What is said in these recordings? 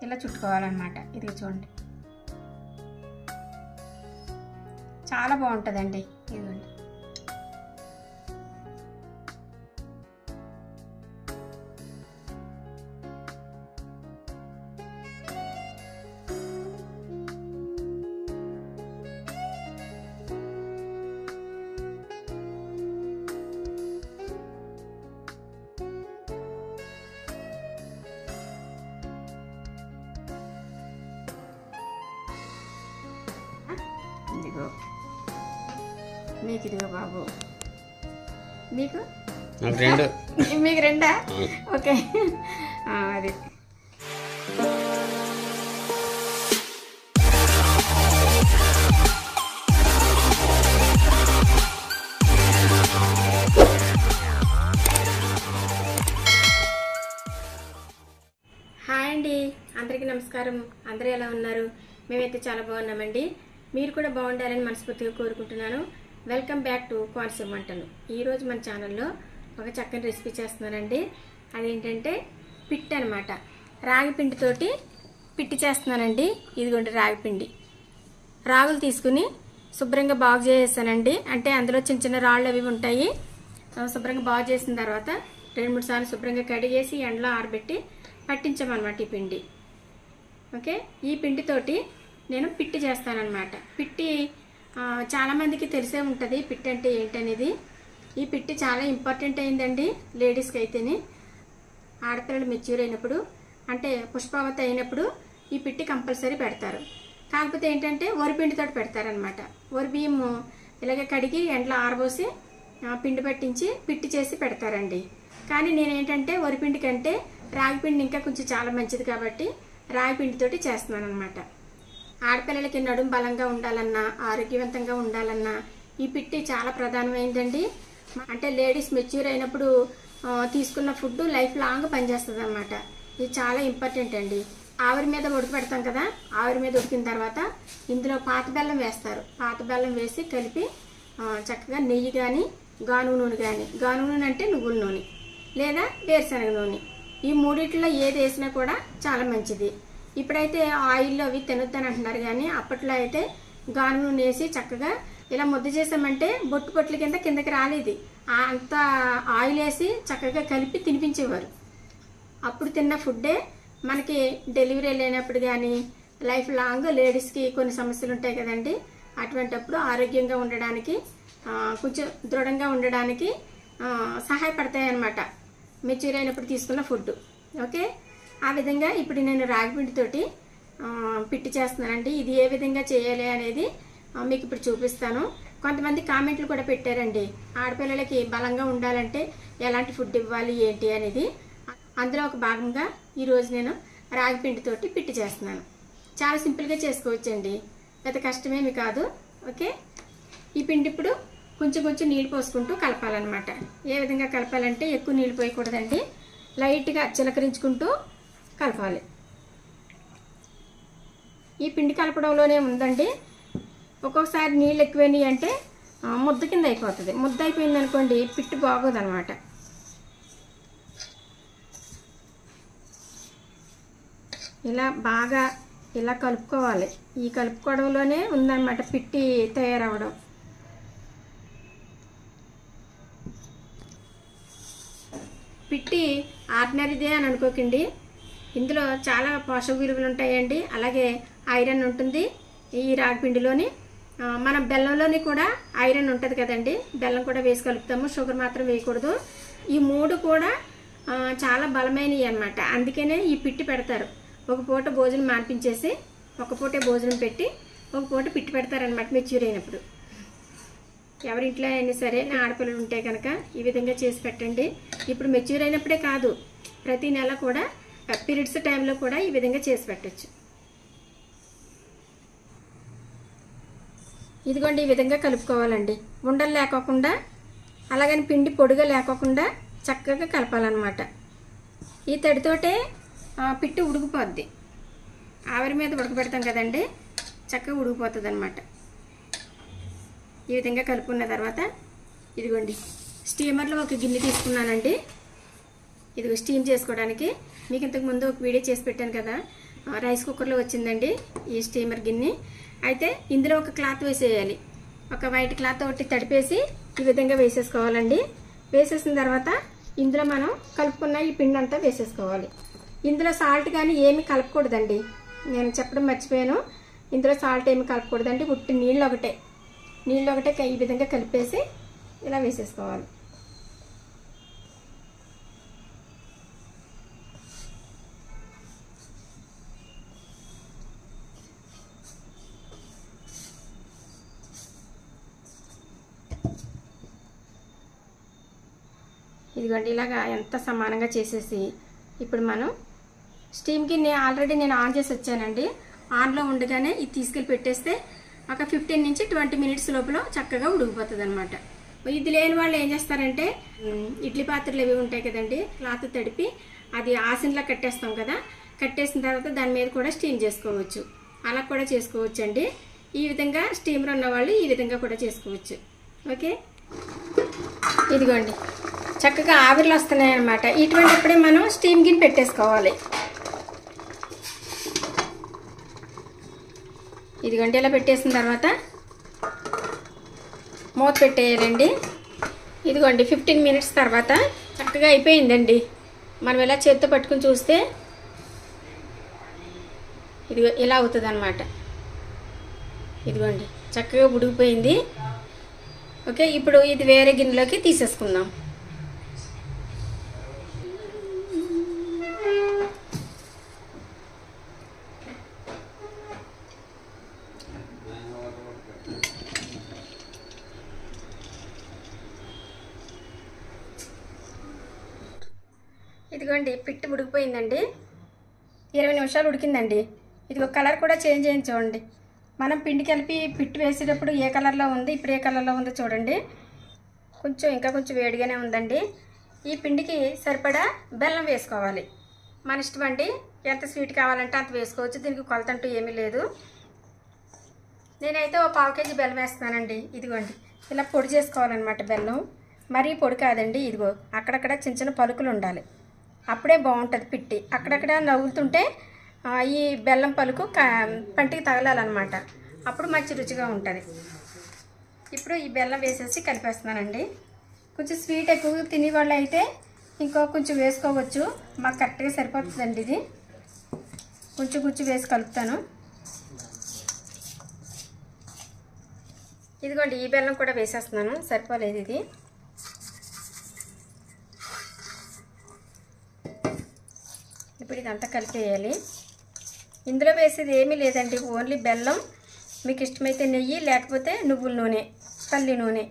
ఇలా చుట్టుకోవాలన్నమాట. ఇది చూడండి, చాలా బాగుంటుందండి. ఇదిగోండి, ఇదిగో మీకు, ఇదిగో బాబు మీకు మీకు రెండా? ఓకే, అది హాయ్ అండి, అందరికీ నమస్కారం. అందరూ ఎలా ఉన్నారు? మేమైతే చాలా బాగున్నామండి. మీరు కూడా బాగుండాలని మనస్ఫూర్తిగా కోరుకుంటున్నాను. వెల్కమ్ బ్యాక్ టు కోనసీమ వంటలు. ఈరోజు మన ఛానల్లో ఒక చక్కని రెసిపీ చేస్తున్నానండి. అదేంటంటే పిట్టి అనమాట. రాగి పిండితోటి పిట్టి చేస్తున్నానండి. ఇదిగోండి రాగి పిండి. రాగులు తీసుకుని శుభ్రంగా బాగు చేసేసానండి. అంటే అందులో చిన్న చిన్న రాళ్ళు అవి ఉంటాయి. శుభ్రంగా బాగు చేసిన తర్వాత 2-3 సార్లు శుభ్రంగా కడిగేసి ఎండలో ఆరబెట్టి పట్టించామన్నమాట ఈ పిండి. ఓకే, ఈ పిండితోటి నేను పిట్టి చేస్తానన్నమాట. పిట్టి చాలామందికి తెలిసే ఉంటుంది పిట్టి అంటే ఏంటనేది. ఈ పిట్టి చాలా ఇంపార్టెంట్ అయిందండి లేడీస్కి అయితేనే. ఆడపిల్లలు మెచ్యూర్ అయినప్పుడు, అంటే పుష్పావతి అయినప్పుడు ఈ పిట్టి కంపల్సరీ పెడతారు. కాకపోతే ఏంటంటే వరిపిండితో పెడతారనమాట. వరి బియ్యము ఇలాగ కడిగి ఎండలో ఆరబోసి పిండి పట్టించి పిట్టి చేసి పెడతారండి. కానీ నేనేంటంటే వరిపిండి కంటే రాగిపిండి ఇంకా కొంచెం చాలా మంచిది కాబట్టి రాగిపిండితోటి చేస్తున్నాను అనమాట. ఆడపిల్లలకి నడుము బలంగా ఉండాలన్నా, ఆరోగ్యవంతంగా ఉండాలన్నా ఈ పిట్టి చాలా ప్రధానమైందండి. అంటే లేడీస్ మెచ్యూర్ అయినప్పుడు తీసుకున్న ఫుడ్ లైఫ్ లాంగ్ పనిచేస్తుంది అనమాట. ఇది చాలా ఇంపార్టెంట్ అండి. ఆవిరి మీద ఉడక పెడతాం కదా, ఆవిరి మీద ఉడికిన తర్వాత ఇందులో పాత బెల్లం వేస్తారు. పాత బెల్లం వేసి కలిపి చక్కగా నెయ్యి కానీ, గానుగ నూనె కానీ, గానుగ నూనె అంటే నువ్వుల నూనె లేదా వేరుశనగ నూనె, ఈ మూడిట్లో ఏది వేసినా కూడా చాలా మంచిది. ఇప్పుడైతే ఆయిల్లో అవి తినొద్దని అంటున్నారు, కానీ అప్పట్లో అయితే గానుగ నూనె వేసి చక్కగా ఇలా ముద్ద చేసామంటే బొట్టు పొట్ల కిందకి రాలేదు. అంత ఆయిల్ వేసి చక్కగా కలిపి తినిపించేవారు. అప్పుడు తిన్న ఫుడ్డే మనకి డెలివరీ లేనప్పుడు కానీ, లైఫ్ లాంగ్ లేడీస్కి కొన్ని సమస్యలు ఉంటాయి కదండి, అటువంటిప్పుడు ఆరోగ్యంగా ఉండడానికి, కొంచెం దృఢంగా ఉండడానికి సహాయపడతాయి అన్నమాట మెచ్యూర్ అయినప్పుడు తీసుకున్న ఫుడ్. ఓకే, ఆ విధంగా ఇప్పుడు నేను రాగిపిండితోటి పిట్టి చేస్తున్నానండి. ఇది ఏ విధంగా చేయాలి అనేది మీకు ఇప్పుడు చూపిస్తాను. కొంతమంది కామెంట్లు కూడా పెట్టారండి, ఆడపిల్లలకి బలంగా ఉండాలంటే ఎలాంటి ఫుడ్ ఇవ్వాలి ఏంటి అనేది. అందులో ఒక భాగంగా ఈరోజు నేను రాగిపిండితోటి పిట్టి చేస్తున్నాను. చాలా సింపుల్గా చేసుకోవచ్చండి, పెద్ద కష్టమేమి కాదు. ఓకే, ఈ పిండి ఇప్పుడు కొంచెం కొంచెం నీళ్ళు పోసుకుంటూ కలపాలన్నమాట. ఏ విధంగా కలపాలంటే ఎక్కువ నీళ్ళు పోయకూడదండి, లైట్గా చిలకరించుకుంటూ కలపాలి. ఈ పిండి కలపడంలోనే ఉందండి, ఒక్కొక్కసారి నీళ్ళు ఎక్కువైనాయి అంటే ముద్ద కింద అయిపోతుంది. ముద్ద అయిపోయింది అనుకోండి పిట్టి బాగోదు అనమాట. ఇలా బాగా ఇలా కలుపుకోవాలి. ఈ కలుపుకోవడంలోనే ఉందన్నమాట పిట్టి తయారవడం. పిట్టి ఆర్డినరీదే అని అనుకోకండి, ఇందులో చాలా పోషక విలువలు ఉంటాయండి. అలాగే ఐరన్ ఉంటుంది ఈ రాగిపిండిలోని. మనం బెల్లంలోని కూడా ఐరన్ ఉంటుంది కదండి, బెల్లం కూడా వేసి కలుపుతాము, షుగర్ మాత్రం వేయకూడదు. ఈ 3 కూడా చాలా బలమైనవి అన్నమాట. అందుకనే ఈ పిట్టి పెడతారు. ఒక పూట భోజనం మాన్పించేసి ఒక పూటే భోజనం పెట్టి ఒక పూట పిట్టి పెడతారనమాట మెచ్యూర్ అయినప్పుడు. ఎవరింట్లో అయినా సరే ఆడపిల్లలు ఉంటే కనుక ఈ విధంగా చేసి పెట్టండి. ఇప్పుడు మెచ్యూర్ అయినప్పుడే కాదు, ప్రతి నెల కూడా పీరియడ్స్ టైంలో కూడా ఈ విధంగా చేసి పెట్టచ్చు. ఇదిగోండి ఈ విధంగా కలుపుకోవాలండి, ఉండలు లేకోకుండా, అలాగని పిండి పొడిగా లేకోకుండా చక్కగా కలపాలన్నమాట. ఈ తడితోటే పిట్టి ఉడికిపోద్ది. ఆవిరి మీద ఉడకబెడతాం కదండి, చక్కగా ఉడికిపోతుంది అన్నమాట. ఈ విధంగా కలుపుకున్న తర్వాత ఇదిగోండి స్టీమర్లో ఒక గిన్నె తీసుకున్నానండి. ఇదిగో స్టీమ్ చేసుకోవడానికి. మీకు ఇంతకు ముందు ఒక వీడియో చేసి పెట్టాను కదా, రైస్ కుక్కర్లో వచ్చిందండి ఈ స్టీమర్ గిన్నె. అయితే ఇందులో ఒక క్లాత్ వేసేయాలి. ఒక వైట్ క్లాత్ ఒకటి తడిపేసి ఈ విధంగా వేసేసుకోవాలండి. వేసేసిన తర్వాత ఇందులో మనం కలుపుకున్న ఈ పిండి అంతా వేసేసుకోవాలి. ఇందులో సాల్ట్ కానీ ఏమి కలపకూడదండి. నేను చెప్పడం మర్చిపోయాను. ఇందులో సాల్ట్ ఏమి కలపకూడదండి. ఉట్టి నీళ్ళు ఒకటే ఈ విధంగా కలిపేసి ఇలా వేసేసుకోవాలి. ఇదిగోండి ఇలాగా ఎంత సమానంగా చేసేసి ఇప్పుడు మనం స్టీమ్ గిన్నె ఆల్రెడీ నేను ఆన్ చేసి వచ్చానండి. ఆన్లో ఉండగానే ఇది తీసుకెళ్ళి పెట్టేస్తే ఒక 15 నుంచి 20 మినిట్స్ లోపల చక్కగా ఉడికిపోతుంది అనమాట. ఇది లేని వాళ్ళు ఏం చేస్తారంటే ఇడ్లీ పాత్రలు ఇవి ఉంటాయి కదండి, క్లాత్ తడిపి అది ఆసిన్లా కట్టేస్తాం కదా, కట్టేసిన తర్వాత దాని మీద కూడా స్టీమ్ చేసుకోవచ్చు. అలా కూడా చేసుకోవచ్చు అండి. ఈ విధంగా స్టీమర్ ఉన్న వాళ్ళు ఈ విధంగా కూడా చేసుకోవచ్చు. ఓకే, ఇదిగోండి చక్కగా ఆవిర్లు వస్తున్నాయి అన్నమాట. ఇటువంటిప్పుడే మనం స్టీమ్ గిన్నె పెట్టేసుకోవాలి. ఇదిగోండి ఇలా పెట్టేసిన తర్వాత మూత పెట్టేయాలండి. ఇదిగోండి 15 మినిట్స్ తర్వాత చక్కగా అయిపోయిందండి. మనం ఇలా చేత్తో పట్టుకుని చూస్తే ఇదిగో ఇలా అవుతుంది అన్నమాట. ఇదిగోండి చక్కగా ఉడికిపోయింది. ఓకే, ఇప్పుడు ఇది వేరే గిన్నెలోకి తీసేసుకుందాం. ఇదిగోండి పిట్టి ఉడికిపోయిందండి. 20 నిమిషాలు ఉడికిందండి. ఇది ఒక కలర్ కూడా చేంజ్ అయింది చూడండి. మనం పిండి కలిపి పిట్టి వేసేటప్పుడు ఏ కలర్లో ఉంది, ఇప్పుడు ఏ కలర్లో ఉందో చూడండి. ఇంకా కొంచెం వేడిగానే ఉందండి. ఈ పిండికి సరిపడా బెల్లం వేసుకోవాలి. మన ఇష్టం అండి, ఎంత స్వీట్ కావాలంటే అంత వేసుకోవచ్చు. దీనికి కొలత అంటూ ఏమీ లేదు. నేనైతే ఒక 1/2 కేజీ బెల్లం వేస్తున్నానండి. ఇదిగోండి ఇలా పొడి చేసుకోవాలన్నమాట. బెల్లం మరీ పొడి కాదండి. ఇదిగో అక్కడక్కడ చిన్న చిన్న పలుకులు ఉండాలి, అప్పుడే బాగుంటుంది పిట్టి. అక్కడక్కడ నవ్వులుతుంటే ఈ బెల్లం పలుకు పంటికి తగలాలన్నమాట, అప్పుడు మంచి రుచిగా ఉంటుంది. ఇప్పుడు ఈ బెల్లం వేసేసి కలిపేస్తున్నానండి. కొంచెం స్వీట్ ఎక్కువ తినేవాళ్ళు అయితే కొంచెం వేసుకోవచ్చు. మాకు కరెక్ట్గా సరిపోతుందండి. ఇది కొంచెం వేసి కలుపుతాను. ఇదిగోండి ఈ బెల్లం కూడా వేసేస్తున్నాను, సరిపోలేదు ఇది. ఇప్పుడు ఇదంతా కలిపేయాలి. ఇందులో వేసేది ఏమీ లేదండి, ఓన్లీ బెల్లం. మీకు ఇష్టమైతే నెయ్యి, లేకపోతే నువ్వుల నూనె, పల్లి నూనె,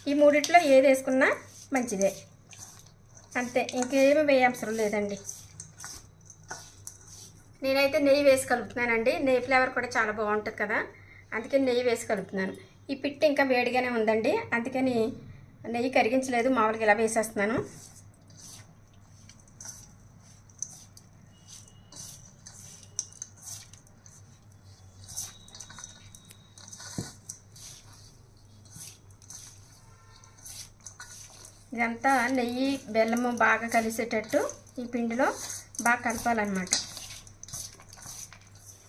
ఈ మూడిట్లో ఏది వేసుకున్నా మంచిదే. అంతే, ఇంకేమీ వేయవసరం లేదండి. నేనైతే నెయ్యి వేసి కలుపుతున్నానండి. నెయ్యి ఫ్లేవర్ కూడా చాలా బాగుంటుంది కదా, అందుకని నెయ్యి వేసి కలుపుతున్నాను. ఈ పిట్టి ఇంకా వేడిగానే ఉందండి, అందుకని నెయ్యి కరిగించలేదు, మామూలుగా ఇలా వేసేస్తున్నాను. ఇదంతా నెయ్యి బెల్లము బాగా కలిసేటట్టు ఈ పిండిలో బాగా కలపాలన్నమాట.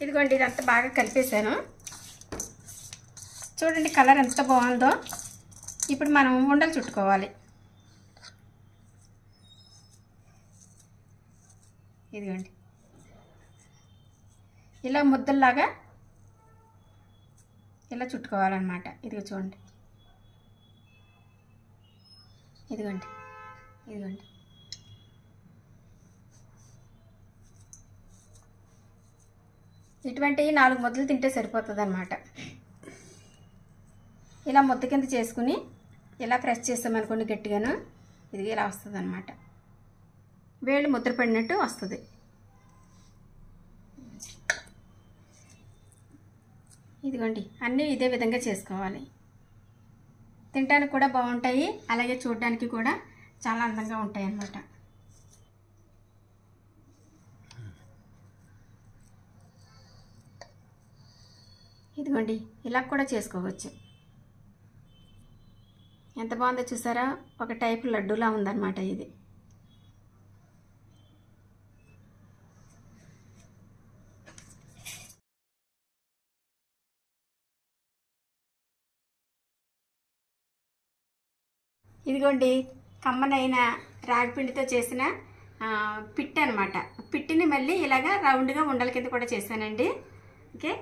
ఇదిగోండి ఇదంతా బాగా కలిపేసాను. చూడండి కలర్ ఎంత బాగుందో. ఇప్పుడు మనం ఉండలు చుట్టుకోవాలి. ఇదిగోండి ఇలా ముద్దల్లాగా ఇలా చుట్టుకోవాలన్నమాట. ఇదిగో చూడండి, ఇదిగోండి ఇటువంటి 4 ముద్దలు తింటే సరిపోతుంది అన్నమాట. ఇలా ముద్ద కింద చేసుకుని ఇలా ప్రెస్ చేస్తామనుకోండి గట్టిగాను, ఇది ఇలా వస్తుంది అన్నమాట. వేళ్ళు ముద్ర పడినట్టు వస్తుంది. ఇదిగోండి అన్నీ ఇదే విధంగా చేసుకోవాలి. తినడానికి కూడా బాగుంటాయి, అలాగే చూడడానికి కూడా చాలా అందంగా ఉంటాయి అన్నమాట. ఇదిగోండి ఇలా కూడా చేసుకోవచ్చు. ఎంత బాగుందో చూసారా, ఒక టైప్ లడ్డూలా ఉందన్నమాట ఇది. ఇదిగోండి కమ్మనైన రాగిపిండితో చేసిన పిట్టి అనమాట. పిట్టిని మళ్ళీ ఇలాగా రౌండ్గా ఉండల కింద కూడా చేశానండి. ఓకే,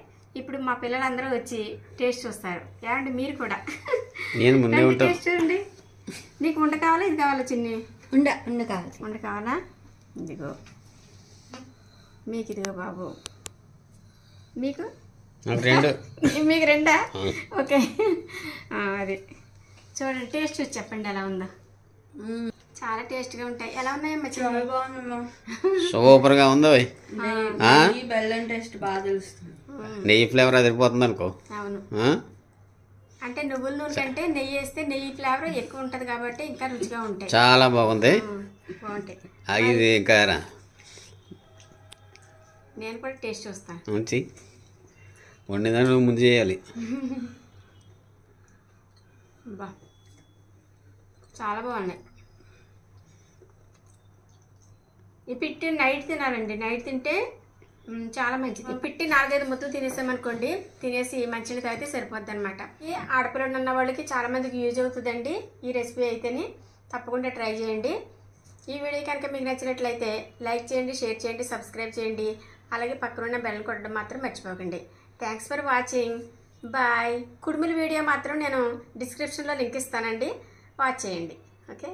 ఇప్పుడు మా పిల్లలందరూ వచ్చి టేస్ట్ చూస్తారు. ఏమండి మీరు కూడా టేస్ట్ చూడండి. నీకు ఉండ కావాలా ఇది కావాలా చిన్ని? ఉండ కావాలా? ఇదిగో మీకు, ఇదిగో బాబు మీకు మీకు రెండా? ఓకే, అది చూడండి టేస్ట్ చూసి చెప్పండి ఎలా ఉందో. చాలా టేస్ట్గా ఉంటాయి. ఎలా ఉన్నాయమ్మా? చాలా బాగుందమ్మా, సూపర్గా ఉందో. బెల్లం టేస్ట్ బాగా తెలుస్తుంది. నెయ్యి ఫ్లేవర్ అదిరిపోతుంది అనుకో. అవును, అంటే నువ్వుల నూనె కంటే నెయ్యి వేస్తే నెయ్యి ఫ్లేవర్ ఎక్కువ ఉంటుంది కాబట్టి ఇంకా రుచిగా ఉంటాయి. చాలా బాగుంది, బాగుంటాయి. ఇది ఇంకా నేను కూడా టేస్ట్ చూస్తాను. మంచి వండిదాన్ని నువ్వు ముందు చేయాలి. బా చాలా బాగున్నాయి. ఈ పిట్టి నైట్ తినాలండి. నైట్ తింటే చాలా మంచిది. ఈ పిట్టి 4-5 ముద్దలు తినేసామనుకోండి, తినేసి మంచిగా తాగితే సరిపోద్ది అనమాట. ఈ ఆడపిల్లలు ఉన్న వాళ్ళకి చాలా మందికి యూజ్ అవుతుందండి ఈ రెసిపీ అయితేనే. తప్పకుండా ట్రై చేయండి. ఈ వీడియో కనుక మీకు నచ్చినట్లయితే లైక్ చేయండి, షేర్ చేయండి, సబ్స్క్రైబ్ చేయండి. అలాగే పక్కనున్న బెల్ కొట్టడం మాత్రం మర్చిపోకండి. Thanks for watching. బాయ్. కుడుముల వీడియో మాత్రం నేను డిస్క్రిప్షన్లో లింక్ ఇస్తానండి, వాచ్ చేయండి. ఓకే.